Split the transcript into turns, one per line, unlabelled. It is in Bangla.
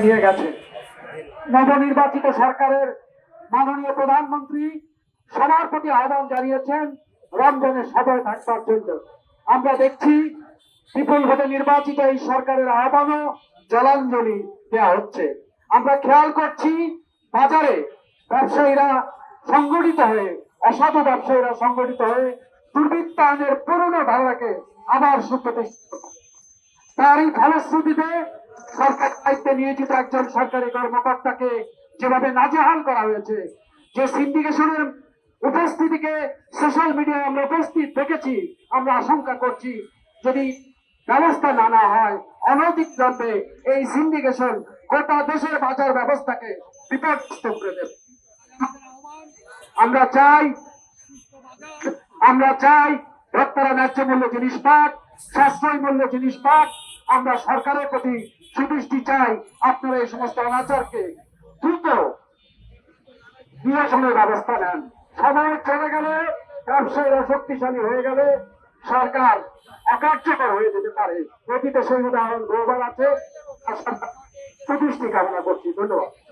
নিয়ে গেছে। নবনির্বাচিত সরকারের মাননীয় প্রধানমন্ত্রী সবার প্রতি আহ্বান জানিয়েছেন রমজানের সবাই থাকবার জন্য। আমরা দেখছি বিপুল ভোটে নির্বাচিত এই সরকারের আহ্বানও জলাঞ্জলি দেওয়া হচ্ছে। আমরা খেয়াল করছি বাজারে ব্যবসায়ীরা সংগঠিত হয়ে, অসাধু ব্যবসায়ীরা সংগঠিত হয়ে দুর্বৃত্তায়নের পুরনো ধারাকে আবার সুপ্রতিষ্ঠিত। তারই ফলশ্রুতিতে সরকার দায়িত্বে নিয়োজিত একজন সরকারি কর্মকর্তাকে যেভাবে নাজেহাল করা হয়েছে, যে সিন্ডিকেশনের উপস্থিতিকে সোশ্যাল মিডিয়ায় আমরা উপস্থিত দেখেছি, আমরা আশঙ্কা করছি যদি ব্যবস্থা না নেওয়া হয় অনতিবিলম্বে এই সিন্ডিকেশন গোটা দেশের বাজার ব্যবস্থাকে বিপর্যস্ত করে দেবে। আমরা চাই ভোক্তারা ন্যায্য মূল্য জিনিস পাক, সাশ্রয়ী মূল্য জিনিস পাক। আমরা সরকারের প্রতি সুদৃষ্টি চাই, আপনারা এই সমস্ত অনাচারকে দ্রুত নিরসনের ব্যবস্থা নেন। সময় চলে গেলে, ব্যবসায়ীরা শক্তিশালী হয়ে গেলে সরকার অকার্যকর হয়ে যেতে পারে। অতীতে সেই উদাহরণ বহুবার আছে। সুদৃষ্টি কামনা করছি। ধন্যবাদ।